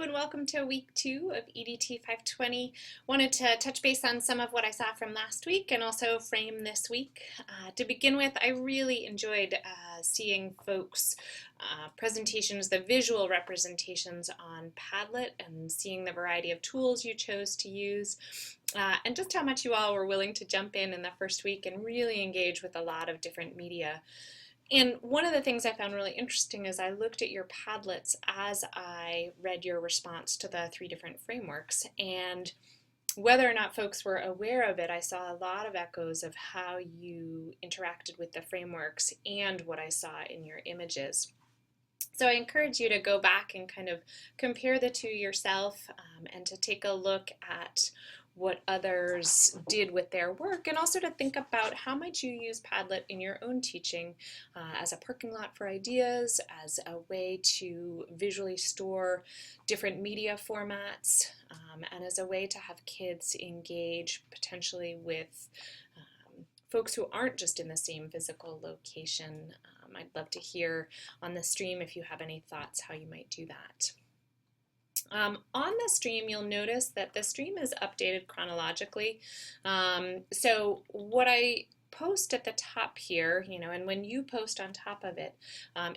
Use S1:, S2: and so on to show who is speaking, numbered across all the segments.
S1: and welcome to week 2 of EDT 520. Wanted to touch base on some of what I saw from last week and also frame this week. To begin with, I really enjoyed seeing folks' presentations, the visual representations on Padlet, and seeing the variety of tools you chose to use, and just how much you all were willing to jump in the first week and really engage with a lot of different media. And one of the things I found really interesting is I looked at your Padlets as I read your response to the 3 different frameworks, and whether or not folks were aware of it, I saw a lot of echoes of how you interacted with the frameworks and what I saw in your images. So I encourage you to go back and kind of compare the two yourself, and to take a look at what others did with their work, and also to think about how might you use Padlet in your own teaching as a parking lot for ideas, as a way to visually store different media formats, and as a way to have kids engage potentially with folks who aren't just in the same physical location. I'd love to hear on the stream if you have any thoughts how you might do that. On the stream, you'll notice that the stream is updated chronologically. So what I post at the top here, and when you post on top of it,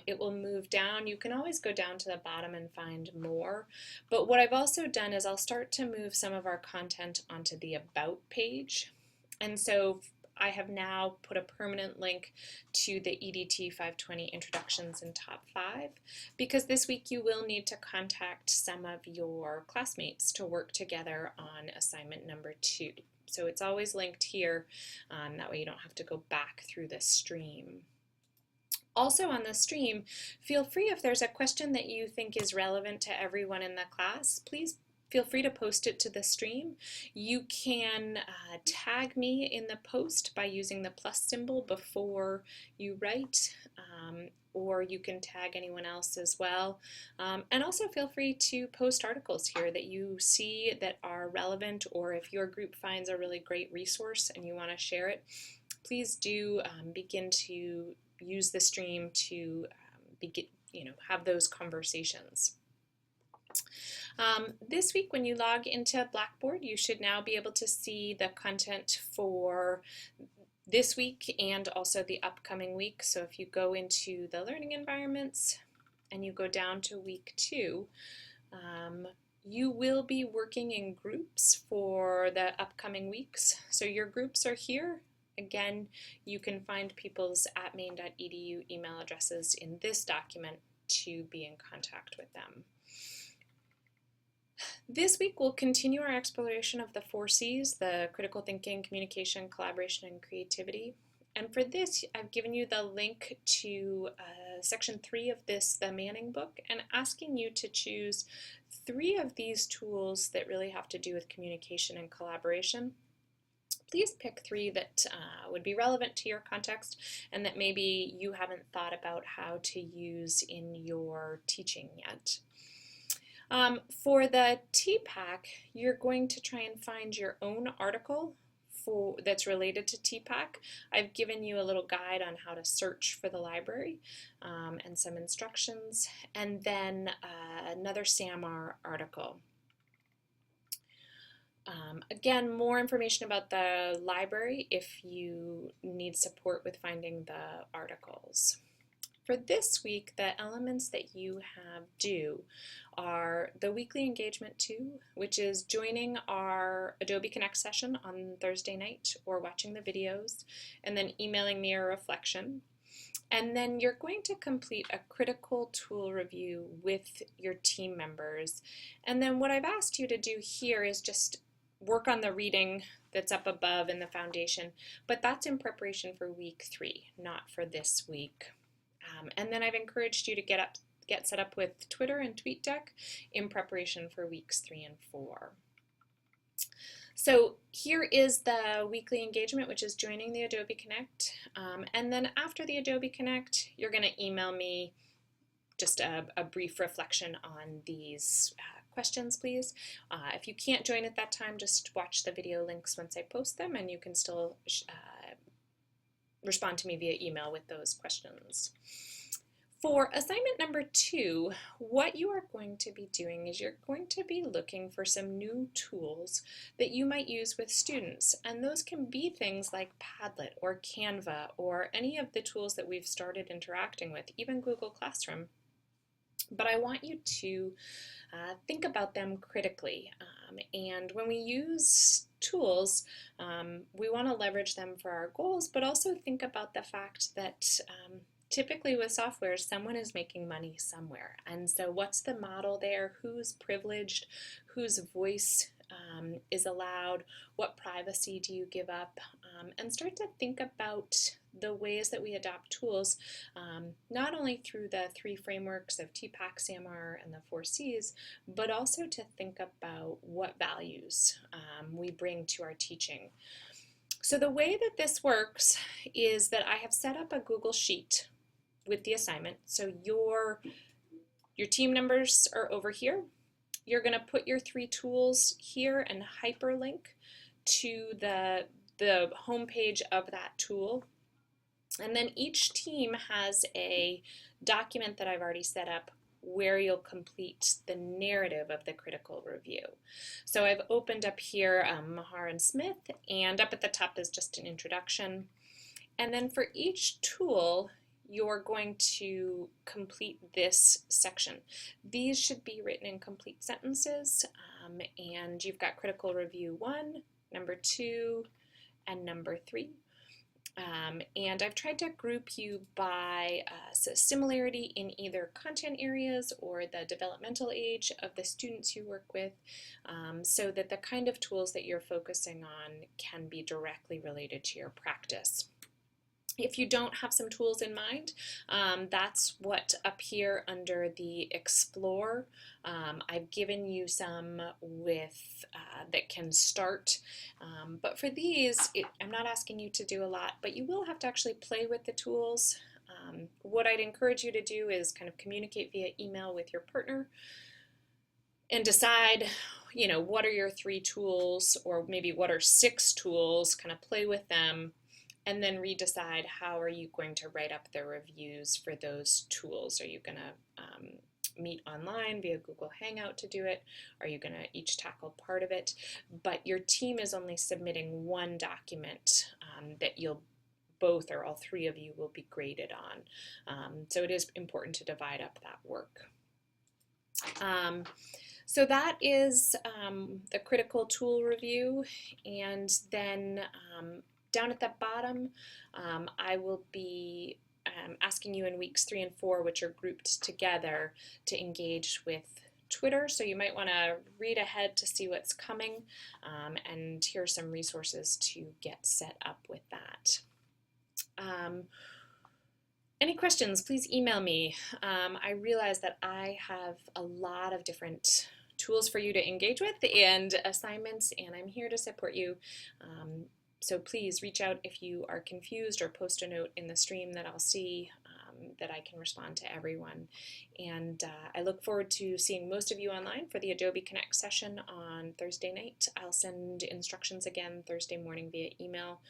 S1: it will move down. You can always go down to the bottom and find more. But what I've also done is I'll start to move some of our content onto the About page. And so I have now put a permanent link to the EDT 520 Introductions in Top 5, because this week you will need to contact some of your classmates to work together on assignment number 2. So it's always linked here, that way you don't have to go back through the stream. Also on the stream, feel free if there's a question that you think is relevant to everyone in the class, please feel free to post it to the stream. You can tag me in the post by using the plus symbol before you write, or you can tag anyone else as well. And also feel free to post articles here that you see that are relevant, or if your group finds a really great resource and you want to share it, please do begin to use the stream to have those conversations. This week when you log into Blackboard, you should now be able to see the content for this week and also the upcoming week. So if you go into the learning environments and you go down to week 2, you will be working in groups for the upcoming weeks. So your groups are here. Again, you can find people's @maine.edu email addresses in this document to be in contact with them. This week we'll continue our exploration of the 4 C's, the critical thinking, communication, collaboration, and creativity. And for this, I've given you the link to section 3 of the Manning book, and asking you to choose 3 of these tools that really have to do with communication and collaboration. Please pick 3 that would be relevant to your context and that maybe you haven't thought about how to use in your teaching yet. For the TPAC, you're going to try and find your own article that's related to TPAC. I've given you a little guide on how to search for the library, and some instructions, and then another SAMR article. Again, more information about the library if you need support with finding the articles. For this week, the elements that you have due are the weekly engagement 2, which is joining our Adobe Connect session on Thursday night or watching the videos, and then emailing me a reflection. And then you're going to complete a critical tool review with your team members. And then what I've asked you to do here is just work on the reading that's up above in the foundation, but that's in preparation for week 3, not for this week. And then I've encouraged you to get set up with Twitter and TweetDeck in preparation for weeks 3 and 4. So here is the weekly engagement, which is joining the Adobe Connect. And then after the Adobe Connect, you're going to email me just a brief reflection on these questions, please. If you can't join at that time, just watch the video links once I post them, and you can still respond to me via email with those questions. For assignment number 2, what you are going to be doing is you're going to be looking for some new tools that you might use with students. And those can be things like Padlet or Canva or any of the tools that we've started interacting with, even Google Classroom. But I want you to think about them critically. And when we use tools, we want to leverage them for our goals, but also think about the fact that typically with software, someone is making money somewhere. And so what's the model there? Who's privileged? Whose voice is allowed? What privacy do you give up? And start to think about the ways that we adopt tools, not only through the 3 frameworks of TPAC, SAMR, and the 4 Cs, but also to think about what values we bring to our teaching. So the way that this works is that I have set up a Google Sheet with the assignment. So your team numbers are over here. You're going to put your 3 tools here and hyperlink to the home page of that tool. And then each team has a document that I've already set up where you'll complete the narrative of the critical review. So I've opened up here Mahar and Smith, and up at the top is just an introduction. And then for each tool, you're going to complete this section. These should be written in complete sentences, and you've got critical review 1, number 2, and number 3. And I've tried to group you by similarity in either content areas or the developmental age of the students you work with, so that the kind of tools that you're focusing on can be directly related to your practice. If you don't have some tools in mind, that's what up here under the Explore. I've given you some with that can start, but for these, I'm not asking you to do a lot, but you will have to actually play with the tools. What I'd encourage you to do is kind of communicate via email with your partner and decide, what are your 3 tools, or maybe what are 6 tools, kind of play with them, and then redecide how are you going to write up the reviews for those tools. Are you going to meet online via Google Hangout to do it? Are you going to each tackle part of it? But your team is only submitting 1 document that you'll both or all 3 of you will be graded on. So it is important to divide up that work. So that is the critical tool review, and then down at the bottom, I will be asking you in weeks 3 and 4, which are grouped together, to engage with Twitter. So you might want to read ahead to see what's coming, and here are some resources to get set up with that. Any questions, please email me. I realize that I have a lot of different tools for you to engage with and assignments, and I'm here to support you. So please reach out if you are confused, or post a note in the stream that I'll see, that I can respond to everyone. And I look forward to seeing most of you online for the Adobe Connect session on Thursday night. I'll send instructions again Thursday morning via email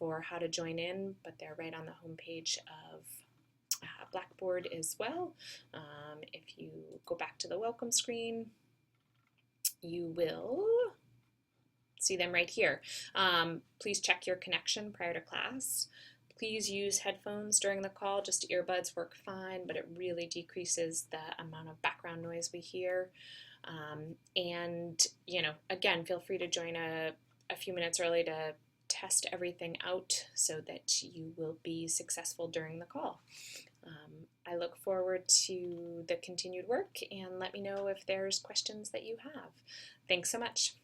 S1: for how to join in, but they're right on the home page of Blackboard as well. If you go back to the welcome screen, you will see them right here. Please check your connection prior to class. Please use headphones during the call. Just earbuds work fine, but it really decreases the amount of background noise we hear. And again, feel free to join a few minutes early to test everything out so that you will be successful during the call. I look forward to the continued work, and let me know if there's questions that you have. Thanks so much.